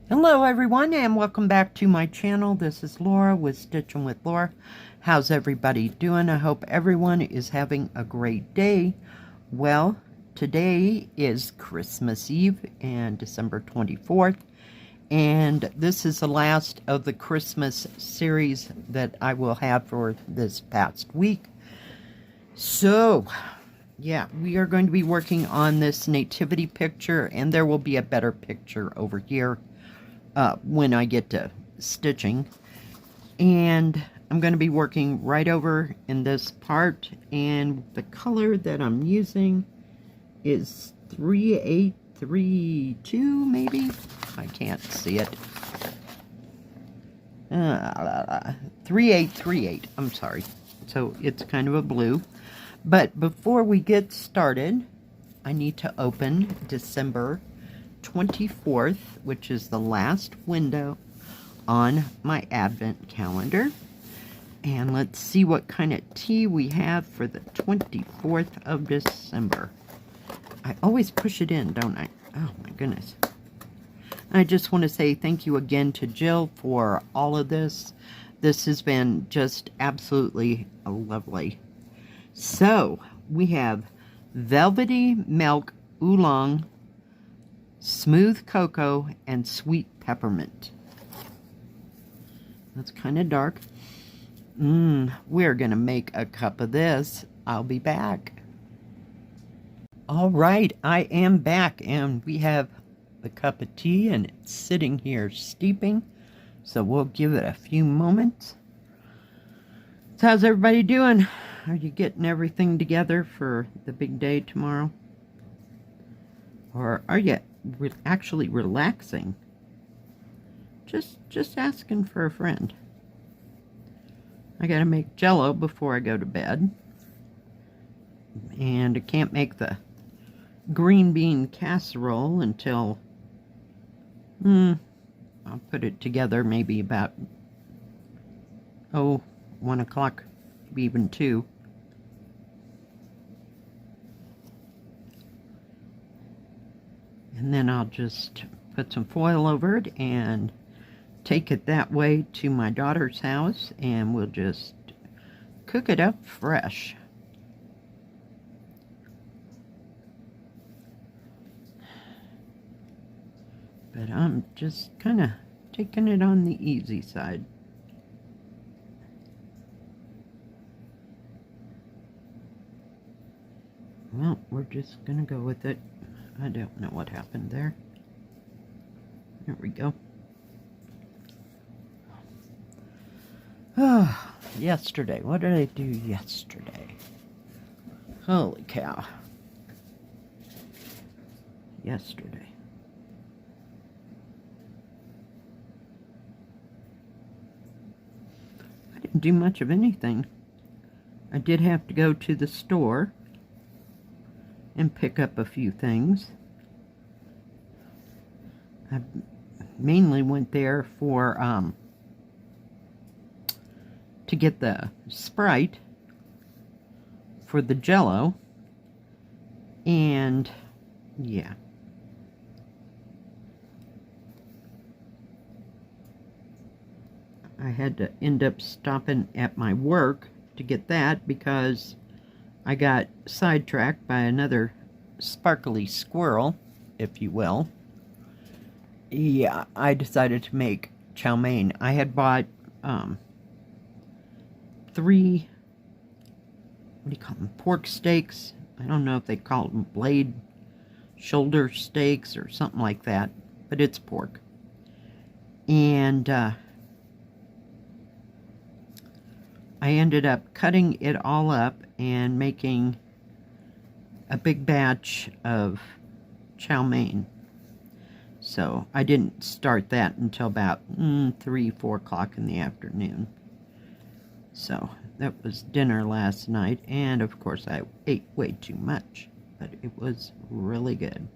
Hello everyone and welcome back to my channel. This is Laura with Stitchin with Laura. How's everybody doing? I hope everyone is having a great day. Well, today is Christmas Eve and December 24th, and this is the last of the Christmas series that I will have for this past week. So yeah, we are going to be working on this nativity picture, and there will be a better picture over here when I get to stitching. And I'm going to be working right over in this part, and the color that I'm using is 3832 maybe? I can't see it. 3838, I'm sorry. So it's kind of a blue. But before we get started, I need to open December 24th, which is the last window on my advent calendar. And let's see what kind of tea we have for the 24th of December. I always push it in, don't I? Oh my goodness. I just want to say thank you again to Jill for all of this. This has been just absolutely lovely. So we have velvety milk oolong, smooth cocoa, and sweet peppermint. That's kind of dark. We're going to make a cup of this. I'll be back. All right, I am back, and we have the cup of tea, and it's sitting here steeping. So we'll give it a few moments. So how's everybody doing? Are you getting everything together for the big day tomorrow? Or are you actually relaxing? Just asking for a friend. I gotta make Jell-O before I go to bed. And I can't make the green bean casserole until I'll put it together maybe about 1 o'clock, maybe even 2. And then I'll just put some foil over it and take it that way to my daughter's house, and we'll just cook it up fresh. But I'm just kind of taking it on the easy side. Well, we're just gonna go with it. I don't know what happened there. There we go. Oh, yesterday. What did I do yesterday? Holy cow. Yesterday. I didn't do much of anything. I did have to go to the store and pick up a few things. I mainly went there for to get the Sprite for the Jell-O, and yeah. I had to end up stopping at my work to get that because I got sidetracked by another sparkly squirrel, if you will. Yeah, I decided to make chow mein. I had bought 3, what do you call them, pork steaks. I don't know if they call them blade shoulder steaks or something like that, but it's pork. And I ended up cutting it all up and making a big batch of chow mein. So I didn't start that until about 3-4 o'clock in the afternoon. So that was dinner last night, and of course I ate way too much, but it was really good.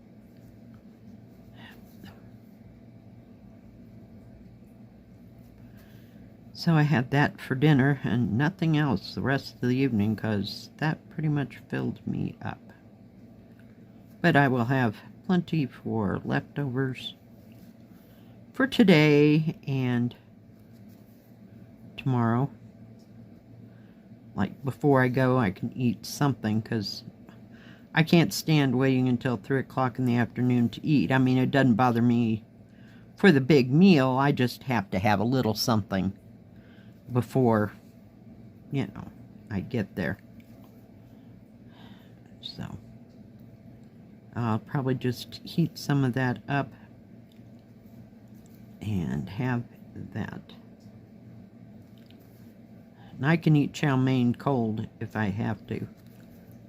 So I had that for dinner and nothing else the rest of the evening, because that pretty much filled me up. But I will have plenty for leftovers for today and tomorrow. Like, before I go, I can eat something, because I can't stand waiting until 3 o'clock in the afternoon to eat. I mean, it doesn't bother me for the big meal. I just have to have a little something before, you know, I get there. So, I'll probably just heat some of that up and have that. And I can eat chow mein cold if I have to.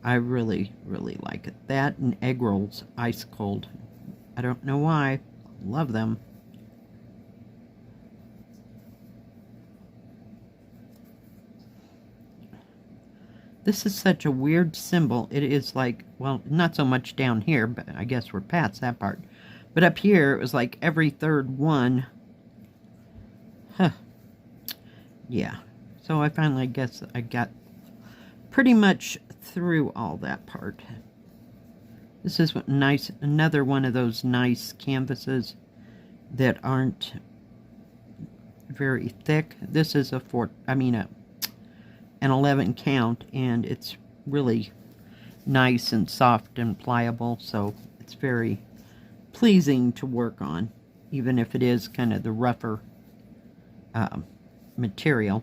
I really, really like it. That and egg rolls, ice cold. I don't know why. Love them. This is such a weird symbol. It is like, well, not so much down here, but I guess we're past that part. But up here, it was like every third one. Huh. Yeah. So I finally guess I got pretty much through all that part. This is nice, another one of those nice canvases that aren't very thick. This is an 11 count, and it's really nice and soft and pliable, so it's very pleasing to work on, even if it is kind of the rougher material.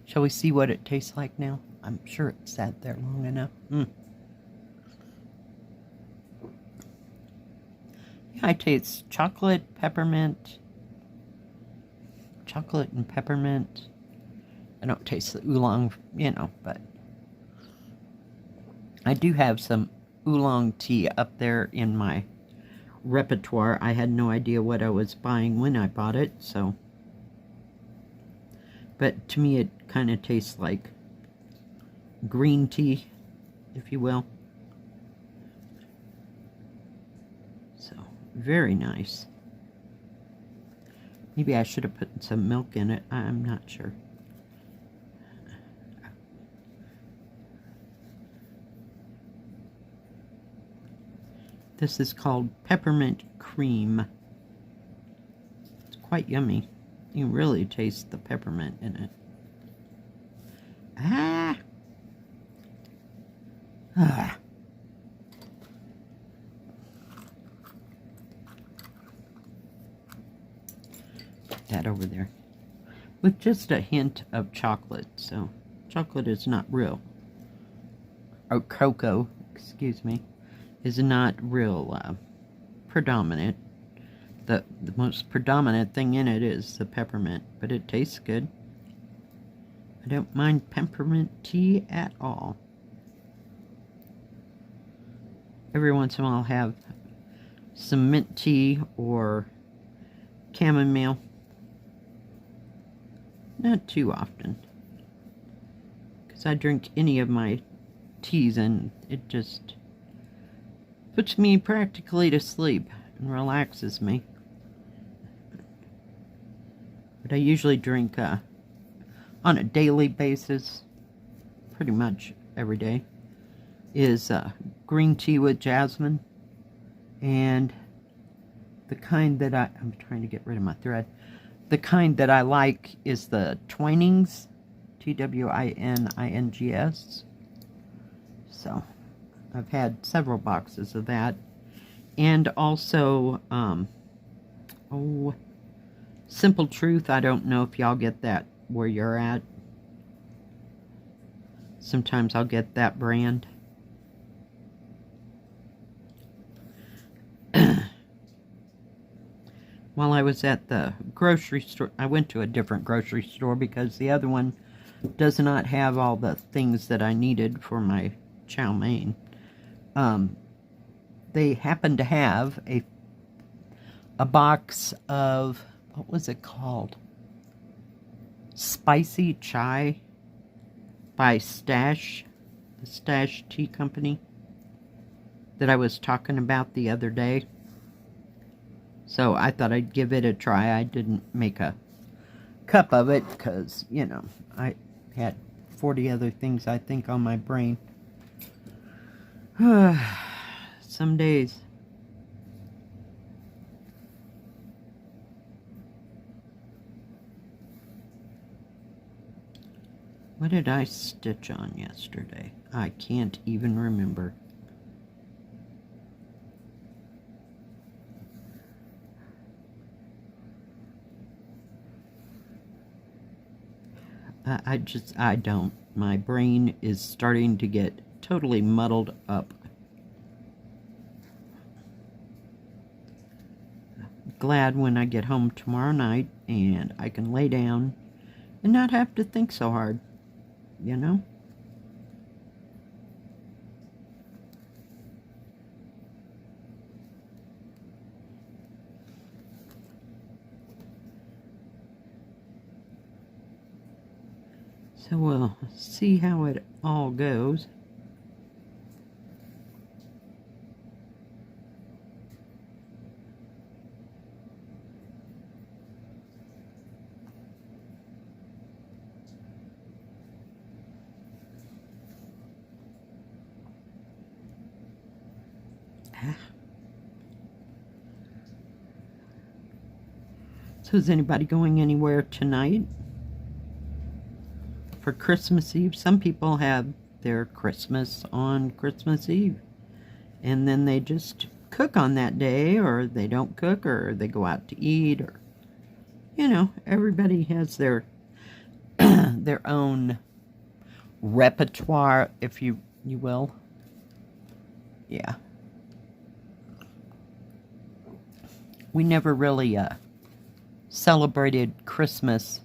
Shall we see what it tastes like now? I'm sure it sat there long enough. Yeah, I taste chocolate, peppermint. Chocolate and peppermint. I don't taste the oolong, you know, but I do have some oolong tea up there in my repertoire. I had no idea what I was buying when I bought it, so. But to me, it kind of tastes like green tea, if you will. So, very nice. Maybe I should have put some milk in it. I'm not sure. This is called peppermint cream. It's quite yummy. You can really taste the peppermint in it. Ah! Ah! Put that over there. With just a hint of chocolate. So, chocolate is not real. Or cocoa, excuse me, is not real predominant. The most predominant thing in it is the peppermint, but it tastes good. I don't mind peppermint tea at all. Every once in a while I'll have some mint tea or chamomile. Not too often, because I drink any of my teas and it just puts me practically to sleep and relaxes me. But I usually drink on a daily basis, pretty much every day, is green tea with jasmine. And the kind that I'm trying to get rid of my thread. The kind that I like is the Twinings, Twinings. So, I've had several boxes of that. And also, Simple Truth. I don't know if y'all get that where you're at. Sometimes I'll get that brand. While I was at the grocery store, I went to a different grocery store because the other one does not have all the things that I needed for my chow mein. They happened to have a box of, what was it called? Spicy Chai by Stash, the Stash Tea Company that I was talking about the other day. So I thought I'd give it a try. I didn't make a cup of it because, you know, I had 40 other things I think on my brain. Some days. What did I stitch on yesterday? I can't even remember. I don't. My brain is starting to get totally muddled up. Glad when I get home tomorrow night and I can lay down and not have to think so hard, you know? So we'll see how it all goes. So is anybody going anywhere tonight for Christmas Eve? Some people have their Christmas on Christmas Eve, and then they just cook on that day, or they don't cook, or they go out to eat, or, you know, everybody has their their own repertoire, if you will. Yeah. We never really celebrated Christmas,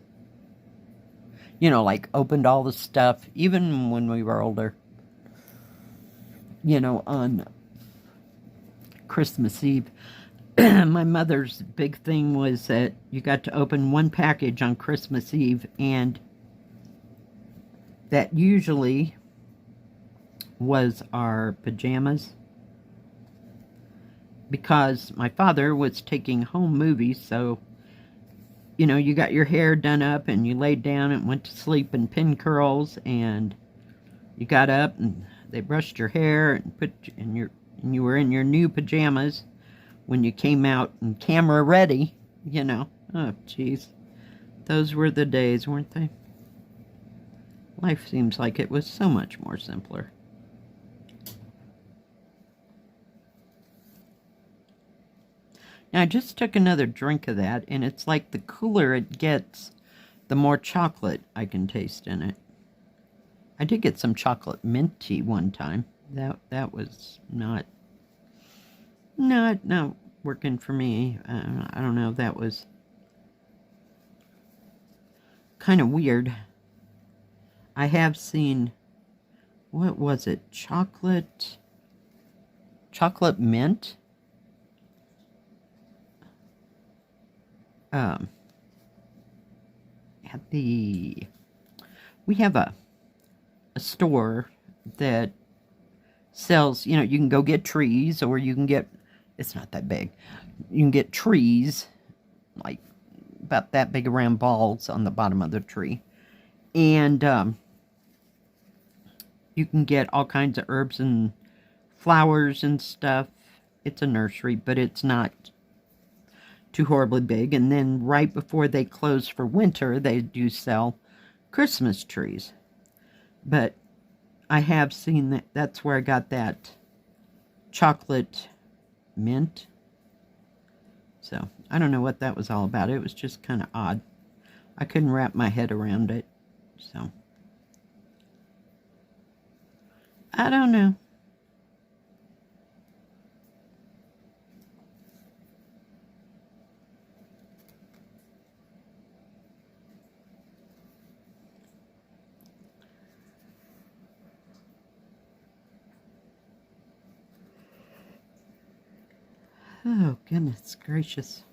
you know, like opened all the stuff, even when we were older, you know, on Christmas Eve. My mother's big thing was that you got to open one package on Christmas Eve, and that usually was our pajamas, because my father was taking home movies. So, you know, you got your hair done up and you laid down and went to sleep in pin curls, and you got up and they brushed your hair and you were in your new pajamas when you came out and camera ready, you know. Oh, jeez. Those were the days, weren't they? Life seems like it was so much more simpler. Now, I just took another drink of that, and it's like the cooler it gets, the more chocolate I can taste in it. I did get some chocolate mint tea one time. That was not working for me. I don't know. That was kind of weird. I have seen, what was it? Chocolate mint? We have a store that sells, you know, you can go get trees, or you can get, it's not that big, you can get trees, like about that big around balls on the bottom of the tree. And you can get all kinds of herbs and flowers and stuff. It's a nursery, but it's not too horribly big. And then right before they close for winter, they do sell Christmas trees. But I have seen that. That's where I got that chocolate mint. So I don't know what that was all about. It was just kind of odd. I couldn't wrap my head around it. So I don't know. Oh, goodness gracious.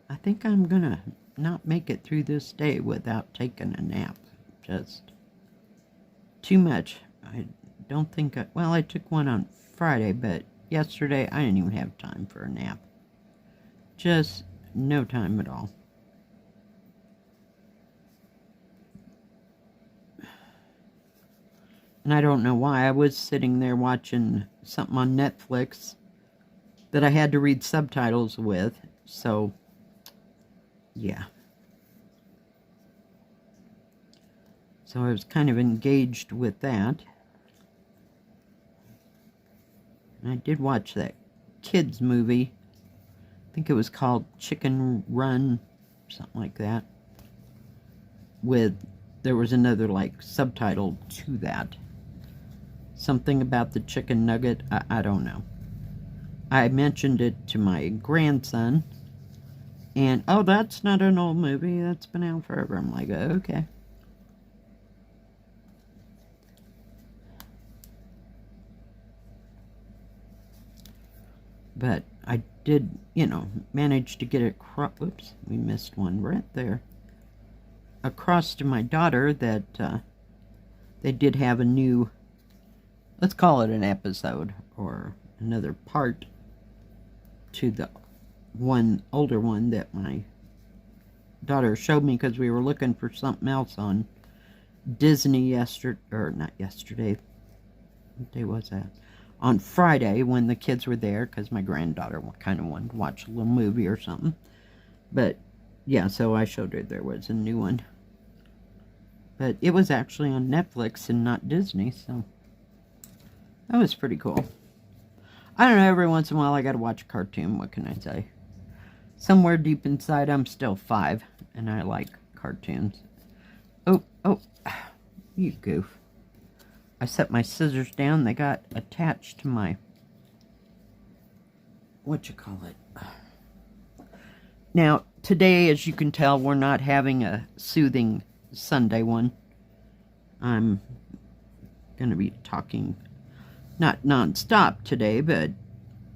I think I'm gonna not make it through this day without taking a nap. Just too much. I don't think well, I took one on Friday, but yesterday I didn't even have time for a nap. Just no time at all. And I don't know why. I was sitting there watching something on Netflix that I had to read subtitles with. So yeah. So I was kind of engaged with that. And I did watch that kids movie. I think it was called Chicken Run, something like that. There was another like subtitle to that. Something about the chicken nugget. I don't know. I mentioned it to my grandson. And, oh, that's not an old movie. That's been out forever. I'm like, okay. But I did, manage to get it across. Whoops, we missed one right there. Across to my daughter that they did have a new, let's call it an episode or another part to the one older one that my daughter showed me because we were looking for something else on Disney yesterday, or not yesterday. What day was that? On Friday when the kids were there, because my granddaughter kind of wanted to watch a little movie or something. But yeah, so I showed her there was a new one. But it was actually on Netflix and not Disney, so that was pretty cool. I don't know, every once in a while I gotta watch a cartoon, what can I say? Somewhere deep inside I'm still 5, and I like cartoons. Oh, you goof. I set my scissors down, they got attached to my, Now, today, as you can tell, we're not having a soothing Sunday one. I'm going to be talking, not non-stop today, but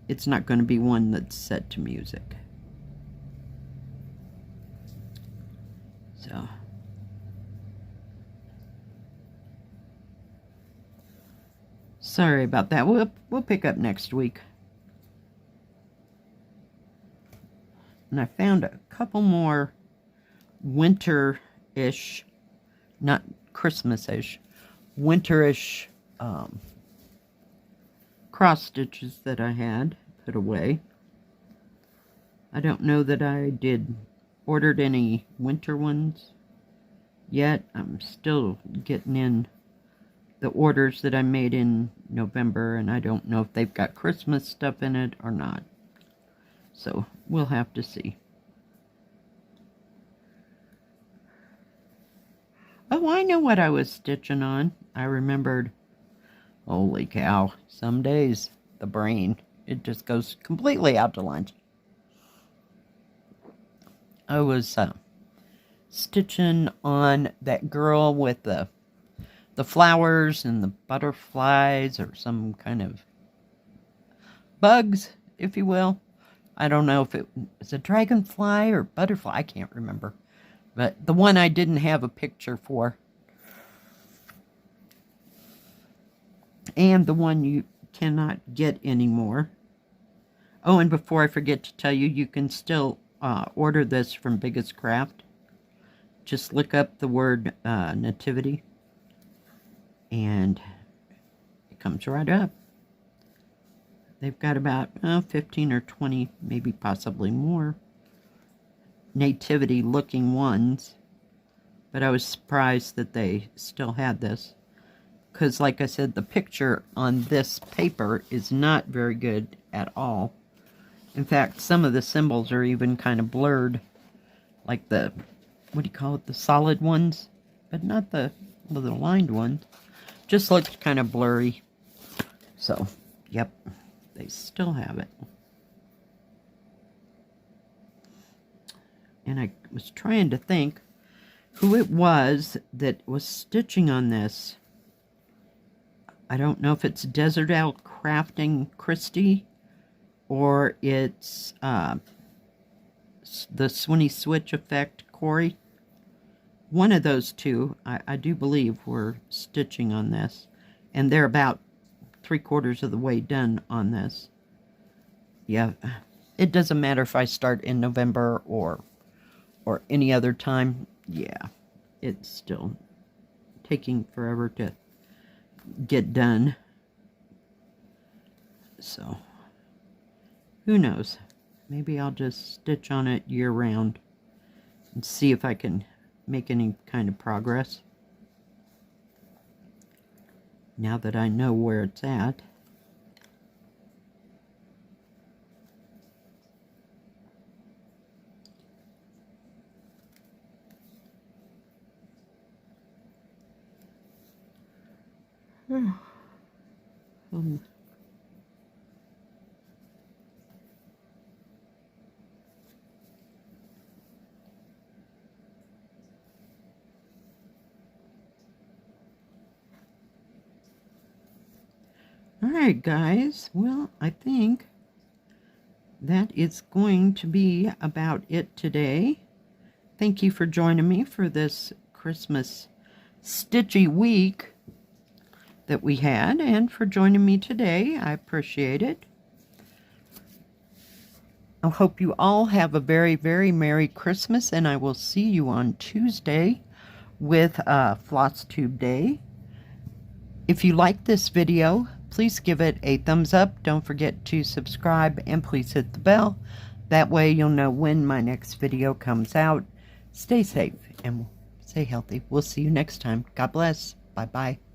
it's not going to be one that's set to music. So, sorry about that. We'll pick up next week. And I found a couple more winter-ish, not Christmas-ish, winter-ish cross stitches that I had put away. I don't know that I ordered any winter ones yet. I'm still getting in the orders that I made in November, and I don't know if they've got Christmas stuff in it or not. So we'll have to see. Oh, I know what I was stitching on. I remembered. Holy cow. Some days, the brain, it just goes completely out to lunch. I was stitching on that girl with the flowers and the butterflies, or some kind of bugs, if you will. I don't know if it was a dragonfly or butterfly. I can't remember. But the one I didn't have a picture for. And the one you cannot get anymore. Oh, and before I forget to tell you, you can still order this from BiggestCraft. Just look up the word Nativity. And it comes right up. They've got about 15 or 20, maybe possibly more, Nativity looking ones. But I was surprised that they still had this. Because like I said, the picture on this paper is not very good at all. In fact, some of the symbols are even kind of blurred. Like the, the solid ones. But not the lined ones. Just looked kind of blurry. So, yep. They still have it. And I was trying to think who it was that was stitching on this. I don't know if it's Desert Owl Crafting Christy or it's the Swinny Switch Effect Corey. One of those two, I do believe, were stitching on this. And they're about 3/4 of the way done on this. Yeah, it doesn't matter if I start in November or any other time. Yeah, it's still taking forever to get done. So, who knows? Maybe I'll just stitch on it year-round. and see if I can make any kind of progress now that I know where it's at. Alright guys, well, I think that is going to be about it today. Thank you for joining me for this Christmas stitchy week that we had, and for joining me today. I appreciate it. I hope you all have a very, very Merry Christmas, and I will see you on Tuesday with Floss Tube Day. If you like this video, please give it a thumbs up. Don't forget to subscribe, and please hit the bell. That way you'll know when my next video comes out. Stay safe and stay healthy. We'll see you next time. God bless. Bye-bye.